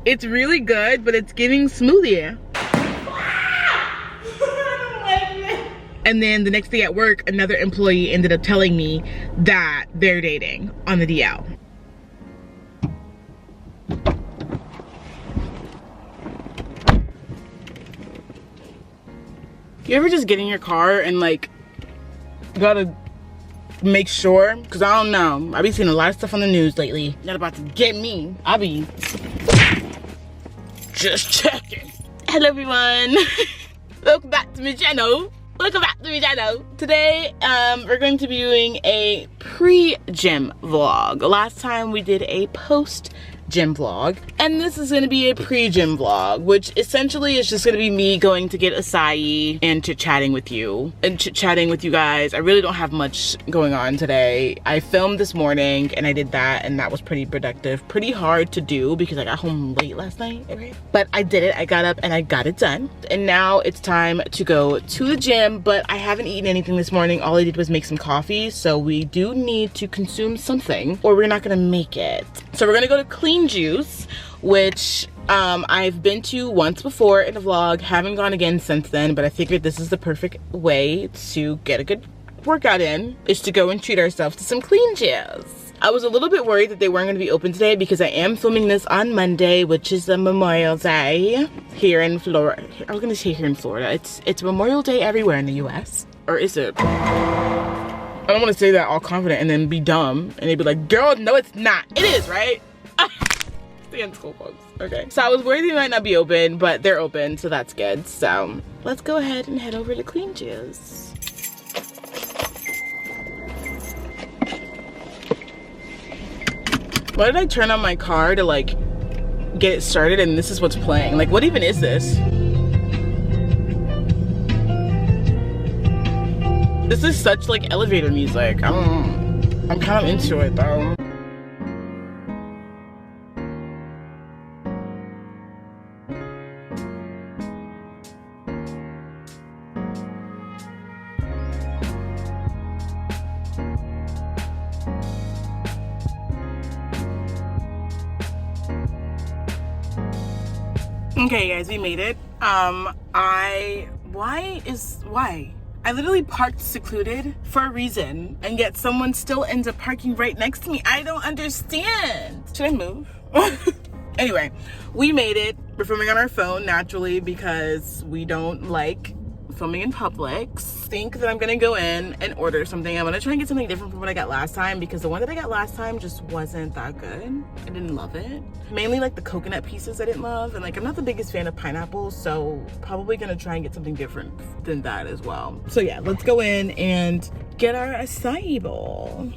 It's really good, but it's giving smoothie. And then the next day at work, another employee ended up telling me that they're dating on the DL. You ever just get in your car and like, gotta make sure? Cause I don't know, I be seeing a lot of stuff on the news lately. Not about to get me. I be just checking. Hello everyone. Welcome back to my channel. Welcome back to my channel. Today, we're going to be doing a pre-gym vlog. Last time we did a post-gym vlog, and this is gonna be a pre-gym vlog, which essentially is just gonna be me going to get AÇAÍ and chit-chatting with you. And chit-chatting with you guys. I really don't have much going on today. I filmed this morning, and I did that, and that was pretty productive. Pretty hard to do, because I got home late last night, right? But I did it, I got up, and I got it done. And now it's time to go to the gym, but I haven't eaten anything this morning. All I did was make some coffee, so we do need to consume something, or we're not gonna make it. So we're gonna go to Clean Juice, which I've been to once before in a vlog, haven't gone again since then, but I figured this is the perfect way to get a good workout in, is to go and treat ourselves to some Clean Juice. I was a little bit worried that they weren't going to be open today because I am filming this on Monday, which is the Memorial Day here in Florida. I was going to say here in Florida. It's Memorial Day everywhere in the US. Or is it? I don't want to say that all confident and then be dumb and they'd be like, girl, no it's not. It is, right? Stay in school, folks. Okay. So I was worried they might not be open, but they're open, so that's good. So let's go ahead and head over to Clean Juice. Why did I turn on my car to like get it started and this is what's playing? Like, what even is this? This is such like elevator music. I'm kind of into it though. Okay guys, we made it. Why? I literally parked secluded for a reason, and yet someone still ends up parking right next to me. I don't understand. Should I move? Anyway, we made it. We're filming on our phone naturally because we don't like filming in public. Think that I'm gonna go in and order something. I'm gonna try and get something different from what I got last time, because the one that I got last time just wasn't that good. I didn't love it. Mainly like the coconut pieces I didn't love, and like I'm not the biggest fan of pineapples, so probably gonna try and get something different than that as well. So yeah, let's go in and get our acai bowl.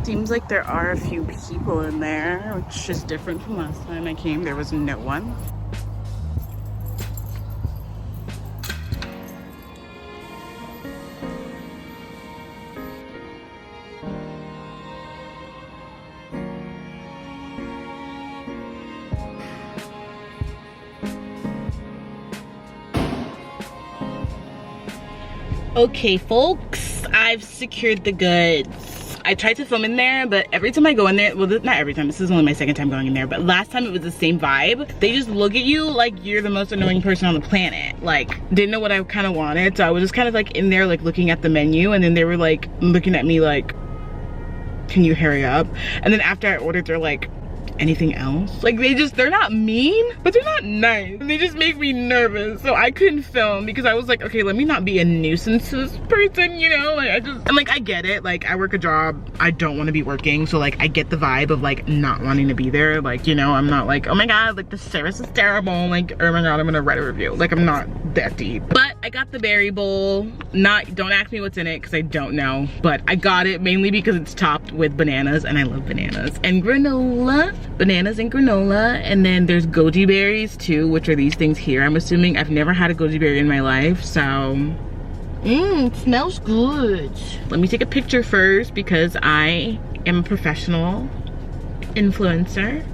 Seems like there are a few people in there, which is different from last time I came. There was no one. Okay folks, I've secured the goods. I tried to film in there, but every time I go in there, well not every time, this is only my second time going in there, but last time it was the same vibe. They just look at you like you're the most annoying person on the planet. Like, didn't know what I kind of wanted, so I was just kind of like in there like looking at the menu, and then they were like looking at me like, can you hurry up? And then after I ordered, they're like, anything else? Like they're not mean, but they're not nice. And they just make me nervous. So I couldn't film because I was like, okay, let me not be a nuisance to this person, you know? Like I get it. Like I work a job I don't want to be working. So like I get the vibe of like not wanting to be there. Like, you know, I'm not like, oh my God, like the service is terrible. Like, oh my God, I'm gonna write a review. Like I'm not that deep. But I got the berry bowl. Don't ask me what's in it because I don't know. But I got it mainly because it's topped with bananas and I love bananas. And granola. Bananas and granola, and then there's goji berries too, which are these things here. I'm assuming. I've never had a goji berry in my life, so it smells good. Let me take a picture first because I am a professional influencer.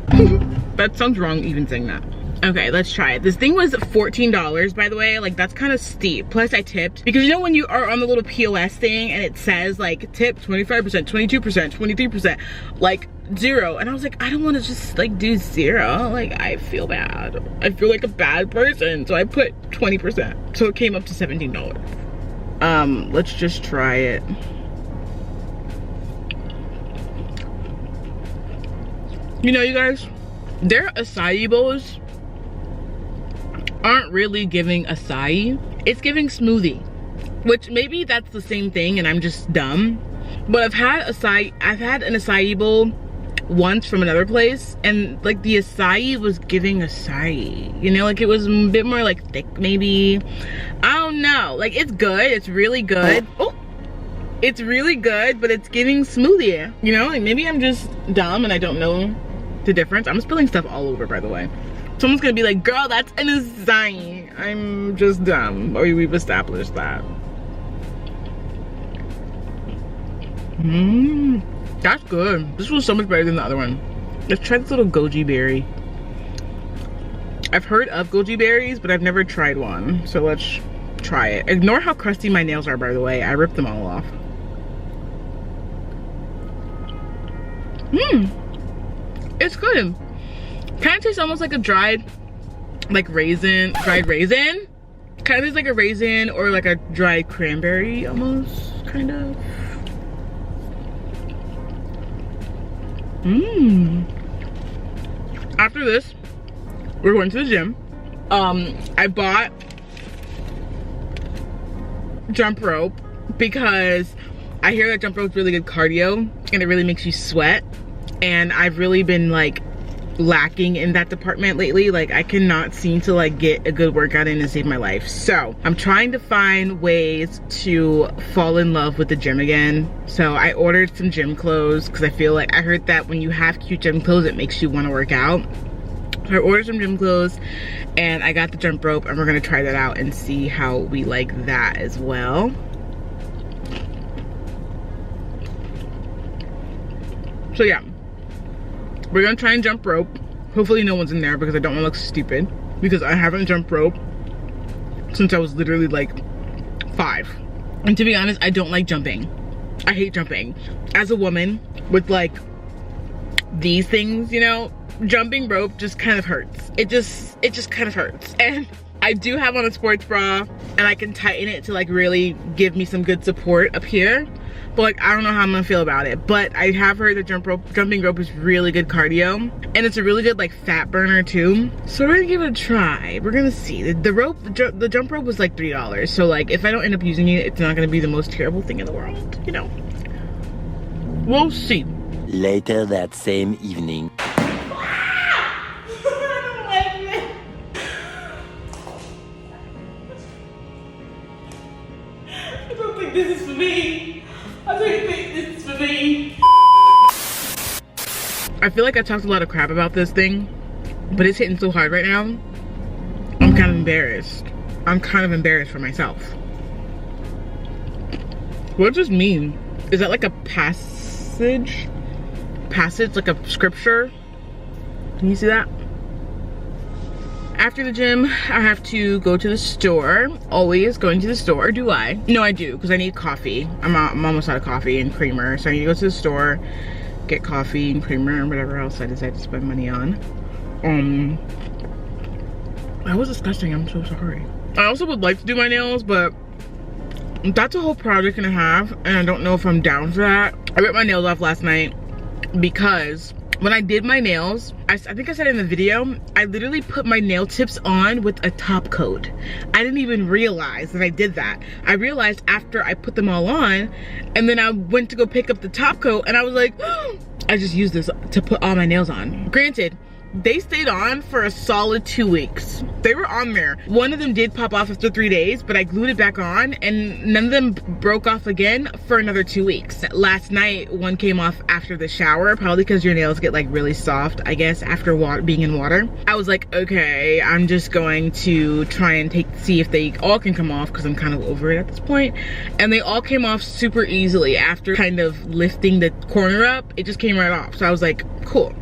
That sounds wrong even saying that. Okay, let's try it. This thing was $14, by the way. Like, that's kind of steep. Plus, I tipped. Because you know when you are on the little POS thing and it says, like, tip 25%, 22%, 23%. Like, 0. And I was like, I don't want to just like do 0. Like, I feel bad. I feel like a bad person. So I put 20%. So it came up to $17. Let's just try it. You know, you guys, their acai bowls aren't really giving acai. It's giving smoothie, which maybe that's the same thing and I'm just dumb. But I've had an acai bowl once from another place, and like the acai was giving acai, you know, like it was a bit more like thick maybe. I don't know, like it's good, it's really good. Oh, it's really good, but it's giving smoothie, you know, like maybe I'm just dumb and I don't know the difference. I'm spilling stuff all over, by the way. Someone's gonna be like, girl, that's an acai. I'm just dumb. Or we've established that. That's good. This was so much better than the other one. Let's try this little goji berry. I've heard of goji berries, but I've never tried one. So let's try it. Ignore how crusty my nails are, by the way. I ripped them all off. It's good. Kind of tastes almost like a dried raisin. Kind of tastes like a raisin or like a dried cranberry almost, kind of. After this, we're going to the gym. I bought jump rope because I hear that jump rope is really good cardio and it really makes you sweat. And I've really been like lacking in that department lately. Like I cannot seem to like get a good workout in and save my life. So I'm trying to find ways to fall in love with the gym again. So I ordered some gym clothes because I feel like I heard that when you have cute gym clothes, it makes you want to work out. So I ordered some gym clothes and I got the jump rope and we're gonna try that out and see how we like that as well. So yeah. We're gonna try and jump rope. Hopefully no one's in there because I don't wanna look stupid, because I haven't jumped rope since I was literally like 5. And to be honest, I don't like jumping. I hate jumping. As a woman with like these things, you know, jumping rope just kind of hurts. It just kind of hurts. And I do have on a sports bra and I can tighten it to like really give me some good support up here. But like, I don't know how I'm gonna feel about it. But I have heard that jumping rope is really good cardio. And it's a really good like fat burner too. So we're gonna give it a try. We're gonna see. The jump rope was like $3. So like, if I don't end up using it, it's not gonna be the most terrible thing in the world, you know? We'll see. Later that same evening. I don't think this is for me. I don't think this is for me. I feel like I talked a lot of crap about this thing, but it's hitting so hard right now. I'm kind of embarrassed. I'm kind of embarrassed for myself. What does this mean? Is that like a passage? Passage, like a scripture? Can you see that? After the gym, I have to go to the store. Always going to the store, do I? No, I do, because I need coffee. I'm almost out of coffee and creamer, so I need to go to the store, get coffee and creamer and whatever else I decide to spend money on. That was disgusting, I'm so sorry. I also would like to do my nails, but that's a whole project and a half, and I don't know if I'm down for that. I ripped my nails off last night because when I did my nails, I think I said in the video, I literally put my nail tips on with a top coat. I didn't even realize that I did that. I realized after I put them all on, and then I went to go pick up the top coat, and I was like, oh, I just used this to put all my nails on. Granted, they stayed on for a solid 2 weeks. They were on there. One of them did pop off after 3 days, but I glued it back on and none of them broke off again for another 2 weeks. Last night, one came off after the shower, probably because your nails get like really soft, I guess, after being in water. I was like, okay, I'm just going to try and see if they all can come off because I'm kind of over it at this point. And they all came off super easily after kind of lifting the corner up. It just came right off. So I was like, cool.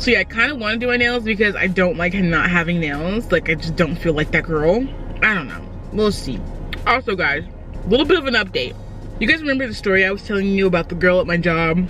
So yeah, I kind of want to do my nails because I don't like not having nails. Like, I just don't feel like that girl. I don't know. We'll see. Also, guys, a little bit of an update. You guys remember the story I was telling you about the girl at my job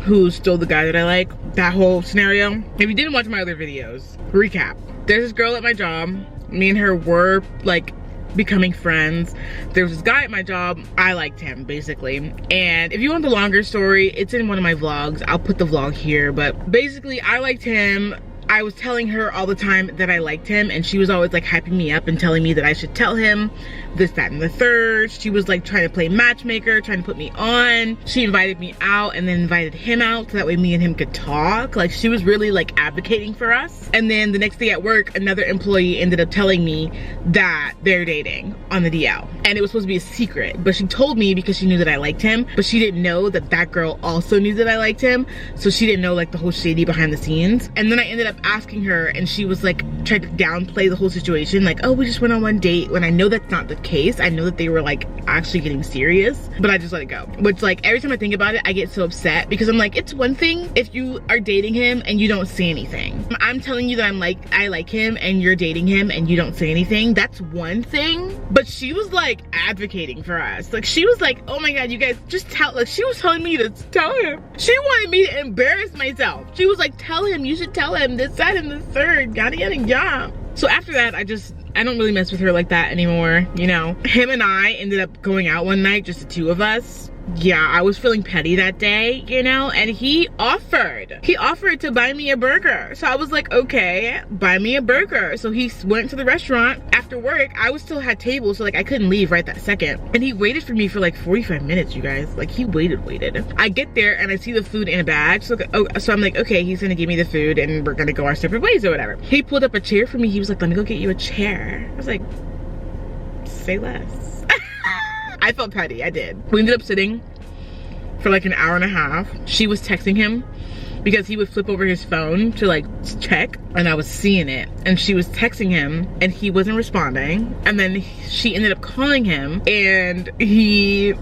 who stole the guy that I like? That whole scenario? If you didn't watch my other videos, recap. There's this girl at my job. Me and her were like becoming friends. There was this guy at my job. I liked him, basically. And if you want the longer story, it's in one of my vlogs. I'll put the vlog here. But basically, I liked him. I was telling her all the time that I liked him, and she was always like hyping me up and telling me that I should tell him this, that, and the third. She was like trying to play matchmaker, trying to put me on. She invited me out and then invited him out so that way me and him could talk. Like, she was really like advocating for us. And then the next day at work, another employee ended up telling me that they're dating on the DL. And it was supposed to be a secret, but she told me because she knew that I liked him, but she didn't know that that girl also knew that I liked him. So she didn't know like the whole shady behind the scenes. And then I ended up asking her, and she was like tried to downplay the whole situation, like, oh, we just went on one date, when I know that's not the case. I know that they were like actually getting serious, but I just let it go. Which, like, every time I think about it, I get so upset because I'm like, it's one thing if you are dating him and you don't say anything. I'm telling you that I like him and you're dating him and you don't say anything. That's one thing. But she was like advocating for us. Like, she was like, oh my god, you guys just tell, like, she was telling me to tell him. She wanted me to embarrass myself. She was like, tell him, you should tell him this, that, and the third, yada yada yada. So after that, I don't really mess with her like that anymore, you know. Him and I ended up going out one night, just the two of us. Yeah, I was feeling petty that day, you know, and he offered to buy me a burger. So I was like, okay, buy me a burger. So he went to the restaurant after work. I was still had tables, so like I couldn't leave right that second. And he waited for me for like 45 minutes, you guys. Like, he waited. I get there and I see the food in a bag. So I'm like, okay, he's gonna give me the food and we're gonna go our separate ways or whatever. He pulled up a chair for me. He was like, let me go get you a chair. I was like, say less. I felt petty, I did. We ended up sitting for like an hour and a half. She was texting him because he would flip over his phone to like check, and I was seeing it. And she was texting him and he wasn't responding. And then she ended up calling him and he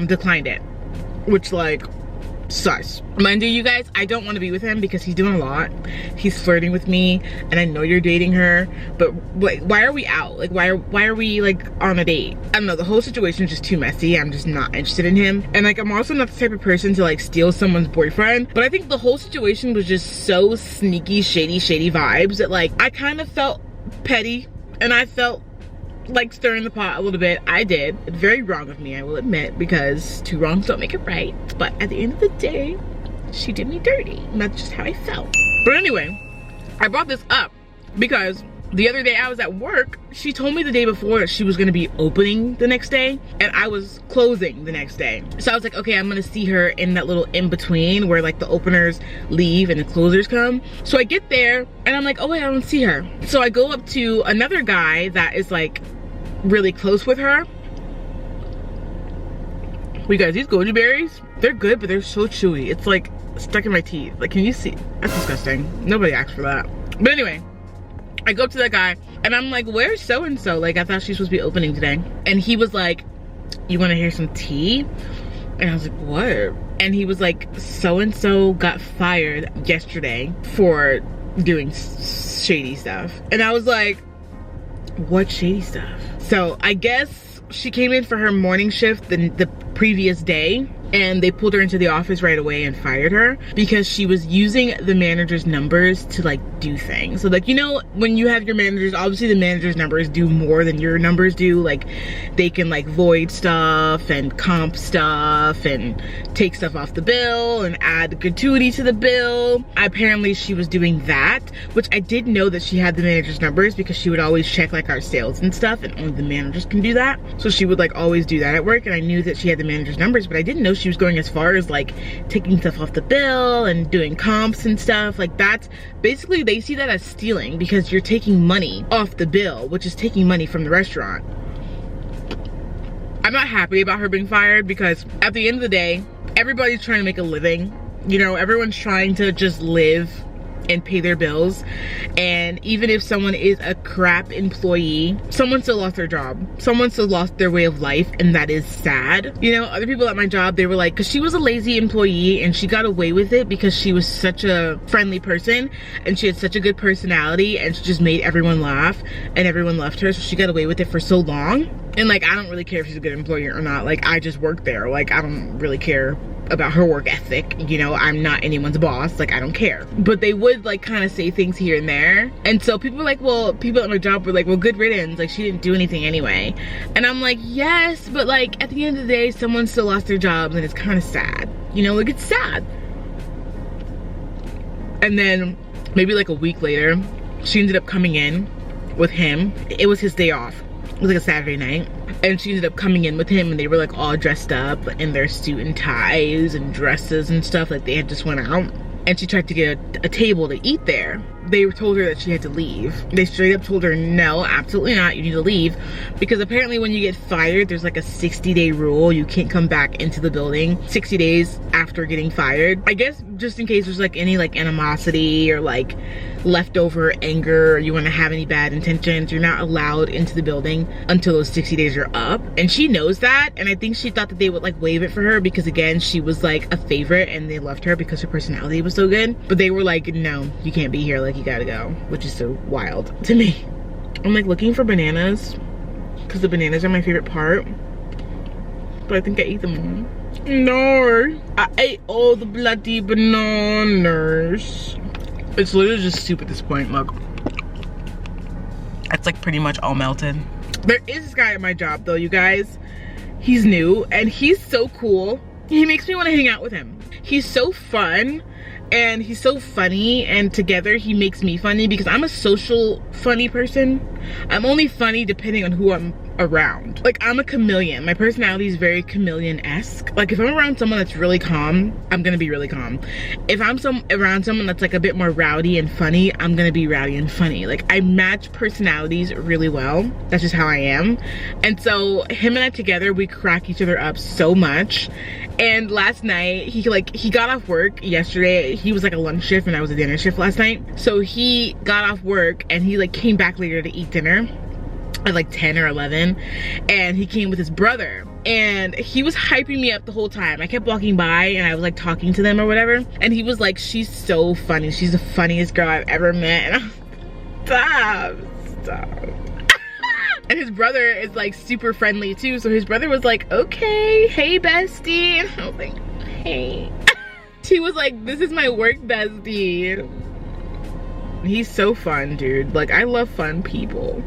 declined it, which, like, sus. Mind you, guys, I don't want to be with him because he's doing a lot. He's flirting with me, and I know you're dating her, but like, why are we out? Like, why are we like on a date? I don't know, the whole situation is just too messy. I'm just not interested in him. And like, I'm also not the type of person to like steal someone's boyfriend, but I think the whole situation was just so sneaky, shady vibes that like I kind of felt petty, and I felt like stirring the pot a little bit. I did. It's very wrong of me, I will admit, because two wrongs don't make it right. But at the end of the day, she did me dirty, and that's just how I felt. But anyway, I brought this up because the other day I was at work. She told me the day before that she was gonna be opening the next day, and I was closing the next day. So I was like, okay, I'm gonna see her in that little in-between where like the openers leave and the closers come. So I get there and I'm like, oh wait, I don't see her. So I go up to another guy that is like really close with her. You guys, these goji berries, they're good, but they're so chewy. It's like stuck in my teeth. Like, can you see? That's disgusting. Nobody asked for that. But anyway, I go up to that guy and I'm like, where's so-and-so? Like, I thought she was supposed to be opening today. And he was like, you want to hear some tea? And I was like, what? And he was like, so-and-so got fired yesterday for doing shady stuff. And I was like, what shady stuff? So I guess she came in for her morning shift the previous day, and they pulled her into the office right away and fired her because she was using the manager's numbers to like do things. So like, you know, when you have your managers, obviously the manager's numbers do more than your numbers do. Like, they can like void stuff and comp stuff and take stuff off the bill and add gratuity to the bill. Apparently she was doing that, which I did know that she had the manager's numbers because she would always check like our sales and stuff, and only the managers can do that. So she would like always do that at work, and I knew that she had the manager's numbers, but I didn't know she was going as far as like taking stuff off the bill and doing comps and stuff. Like, that's basically, they see that as stealing because you're taking money off the bill, which is taking money from the restaurant. I'm not happy about her being fired because at the end of the day, everybody's trying to make a living. You know, everyone's trying to just live and pay their bills. And even if someone is a crap employee, someone still lost their job. Someone still lost their way of life, and that is sad. You know, other people at my job, they were like, because she was a lazy employee and she got away with it because she was such a friendly person and she had such a good personality and she just made everyone laugh and everyone loved her, so she got away with it for so long. And like, I don't really care if she's a good employee or not. Like, I just work there. Like, I don't really care about her work ethic, you know. I'm not anyone's boss, like I don't care. But they would like kind of say things here and there, and so people were like, well, people at my job were like, well, good riddance, like she didn't do anything anyway. And I'm like, yes, but like at the end of the day, someone still lost their jobs and it's kind of sad, you know, like it's sad. And then maybe like a week later, she ended up coming in with him. It was his day off. It was like a Saturday night, and she ended up coming in with him, and they were like all dressed up in their suit and ties and dresses and stuff, like they had just went out. And she tried to get a table to eat there. They told her that she had to leave. They straight up told her, no, absolutely not, you need to leave. Because apparently when you get fired, there's like a 60-day rule. You can't come back into the building 60 days after getting fired. I guess just in case there's like any like animosity or like leftover anger, or you want to have any bad intentions, you're not allowed into the building until those 60 days are up. And she knows that, and I think she thought that they would like waive it for her because again, she was like a favorite and they loved her because her personality was so good. But they were like, no, you can't be here, like you gotta go, which is so wild to me. I'm like looking for bananas because the bananas are my favorite part, but I think I ate them all. No, I ate all the bloody bananas. It's literally just soup at this point. Look, it's like pretty much all melted. There is this guy at my job though, you guys. He's new and he's so cool. He makes me want to hang out with him. He's so fun and he's so funny, and together he makes me funny because I'm a social funny person. I'm only funny depending on who I'm around. Like, I'm a chameleon. My personality is very chameleon-esque. Like, if I'm around someone that's really calm, I'm gonna be really calm. If I'm around someone that's like a bit more rowdy and funny, I'm gonna be rowdy and funny. Like, I match personalities really well. That's just how I am. And so him and I together, we crack each other up so much. And last night, he got off work yesterday. He was like a lunch shift and I was a dinner shift last night. So he got off work and he like came back later to eat dinner at like 10 or 11, and he came with his brother and he was hyping me up the whole time. I kept walking by and I was like talking to them or whatever, and he was like, she's so funny, she's the funniest girl I've ever met. And I'm stop. And his brother is like super friendly too, so his brother was like, okay, hey bestie. And I was like, hey. She was like, this is my work bestie. He's so fun, dude. Like, I love fun people.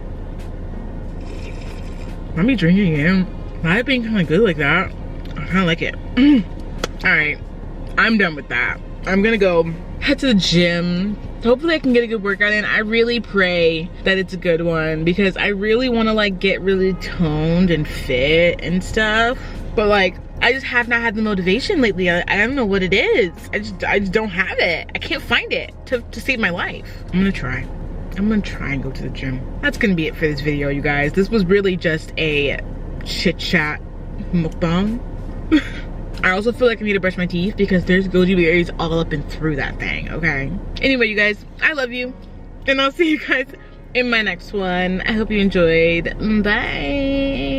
Let me drinking it. Not being kind of good like that. I kind of like it. All right, I'm done with that. I'm gonna go head to the gym. Hopefully I can get a good workout in. I really pray that it's a good one because I really want to like get really toned and fit and stuff. But like, I just have not had the motivation lately. I don't know what it is. I just don't have it. I can't find it to save my life. I'm gonna try and go to the gym. That's gonna be it for this video, you guys. This was really just a chit chat mukbang. I also feel like I need to brush my teeth because there's goji berries all up and through that thing, okay? Anyway, you guys, I love you. And I'll see you guys in my next one. I hope you enjoyed. Bye.